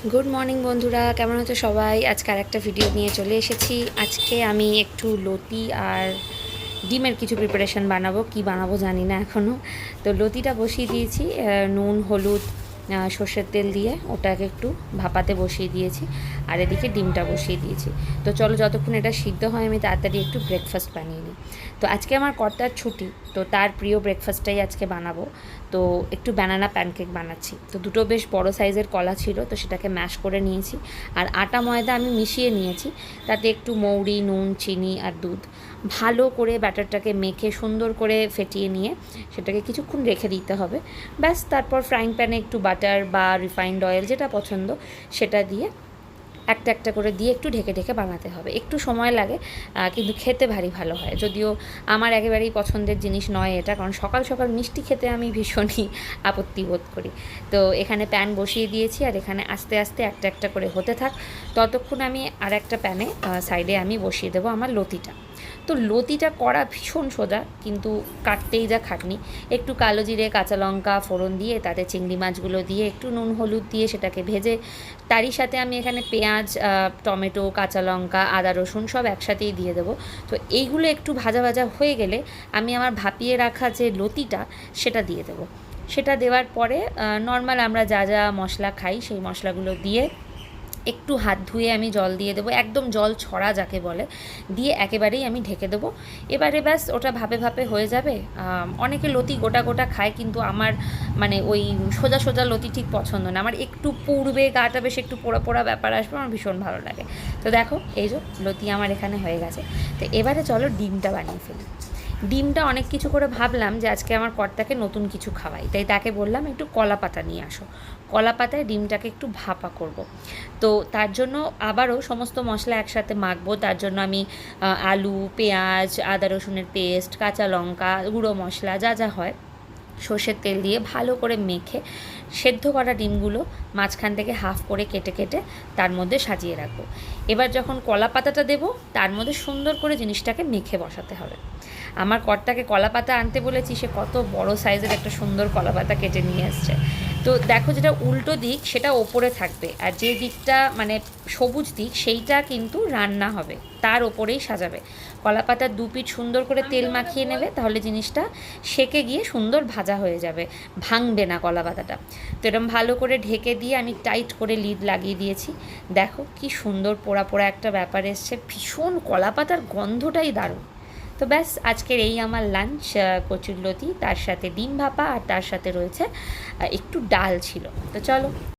Good morning বন্ধুরা, কেমন আছো সবাই? আজকে আরেকটা ভিডিও নিয়ে চলে এসেছি। আজকে আমি একটু লতি আর ডিমের কিছু প্রিপারেশান বানাবো। কি বানাবো জানি না এখনও। তো লতিটা বসিয়ে দিয়েছি নুন হলুদ সর্ষের তেল দিয়ে, ওটাকে একটু ভাপাতে বসিয়ে দিয়েছি। আর এদিকে ডিমটা বসিয়ে দিয়েছি। তো চলো, যতক্ষণ এটা সিদ্ধ হয় আমি তাড়াতাড়ি একটু ব্রেকফাস্ট বানিয়ে নিই। তো আজকে আমার কর্তার ছুটি, তো তার প্রিয় ব্রেকফাস্টটাই আজকে বানাবো। তো একটু ব্যানানা প্যানকেক বানাচ্ছি। তো দুটো বেশ বড় সাইজের কলা ছিল, তো সেটাকে ম্যাশ করে নিয়েছি। আর আটা ময়দা আমি মিশিয়ে নিয়েছি, তাতে একটু মৌরি, নুন, চিনি আর দুধ ভালো করে ব্যাটারটাকে মেখে সুন্দর করে ফেটিয়ে নিয়ে সেটাকে কিছুক্ষণ রেখে দিতে হবে। ব্যাস, তারপর ফ্রাইং প্যানে একটু বাটার বা রিফাইন্ড অয়েল যেটা পছন্দ সেটা দিয়ে একটা একটা করে দিয়ে একটু ঢেকে ঢেকে বানাতে হবে। একটু সময় লাগে, কিন্তু খেতে ভারী ভালো হয়। যদিও আমার একেবারেই পছন্দের জিনিস নয় এটা, কারণ সকাল সকাল মিষ্টি খেতে আমি ভীষণই আপত্তি বোধ করি। তো এখানে প্যান বসিয়ে দিয়েছি, আর এখানে আস্তে আস্তে একটা একটা করে হতে থাক। ততক্ষণ আমি আর একটা প্যানে সাইডে আমি বসিয়ে দেবো আমার লতিটা। তো লতিটা করা ভীষণ সোজা, কিন্তু কাটতেই যা খাটনি। একটু কালো জিরে, কাঁচা লঙ্কা ফোড়ন দিয়ে তাতে চিংড়ি মাছগুলো দিয়ে একটু নুন হলুদ দিয়ে সেটাকে ভেজে, তারই সাথে আমি এখানে পেঁয়াজ, টমেটো, কাঁচা লঙ্কা, আদা রসুন সব একসাথেই দিয়ে দেবো। তো এইগুলো একটু ভাজা ভাজা হয়ে গেলে আমি আমার ভাপিয়ে রাখা যে লতিটা সেটা দিয়ে দেবো। সেটা দেওয়ার পরে নর্মাল আমরা যা যা মশলা খাই সেই মশলাগুলো দিয়ে একটু হাত ধুয়ে আমি জল দিয়ে দেবো, একদম জল ছড়া যাকে বলে, দিয়ে একেবারেই আমি ঢেকে দেবো। এবারে ব্যাস ওটা ভাপে ভাপে হয়ে যাবে। অনেকে লতি গোটা গোটা খায়, কিন্তু আমার মানে ওই সোজা সোজা লতি ঠিক পছন্দ না। আমার একটু পুড়বে, গাটা বেশ একটু পোড়া পোড়া ব্যাপার আসবে, আমার ভীষণ ভালো লাগে। তো দেখো, এই যে লতি আমার এখানে হয়ে গেছে। তো এবারে চলো ডিমটা বানিয়ে ফেলি। ডিমটা অনেক কিছু করে ভাবলাম যে আজকে আমার কর্তাকে নতুন কিছু খাওয়াই, তাই তাকে বললাম একটু কলা পাতা নিয়ে আসো। কলা পাতায় ডিমটাকে একটু ভাপা করব। তো তার জন্য আবারও সমস্ত মশলা একসাথে মাখবো। তার জন্য আমি আলু, পেঁয়াজ, আদা রসুনের পেস্ট, কাঁচা লঙ্কা, গুঁড়ো মশলা যা যা হয় সর্ষের তেল দিয়ে ভালো করে মেখে সেদ্ধ করা ডিমগুলো মাঝখান থেকে হাফ করে কেটে কেটে তার মধ্যে সাজিয়ে রাখবো। এবার যখন কলা পাতাটা দেবো, তার মধ্যে সুন্দর করে জিনিসটাকে মেখে বসাতে হবে। আমার কর্তাকে কলা পাতা আনতে বলেছি, সে কত বড় সাইজের একটা সুন্দর কলা পাতা কেটে নিয়ে এসছে। তো দেখো, যেটা উল্টো দিক সেটা ওপরে থাকবে, আর যে দিকটা মানে সবুজ দিক সেইটা কিন্তু রান্না হবে, তার ওপরেই সাজাবে। কলা পাতার দু পিঠ সুন্দর করে তেল মাখিয়ে নেবে, তাহলে জিনিসটা সেকে গিয়ে সুন্দর ভাজা হয়ে যাবে, ভাঙবে না কলা পাতাটা। তো এরকম ভালো করে ঢেকে দিয়ে আমি টাইট করে লিড লাগিয়ে দিয়েছি। দেখো কি সুন্দর পোড়া পোড়া একটা ব্যাপার এসছে, ভীষণ কলা পাতার গন্ধটাই দারুণ। তো ব্যাস, আজকের এই আমার লাঞ্চ, কচুরলতি, তার সাথে ডিম ভাপা, আর তার সাথে রয়েছে একটু ডাল ছিল। তো চলো।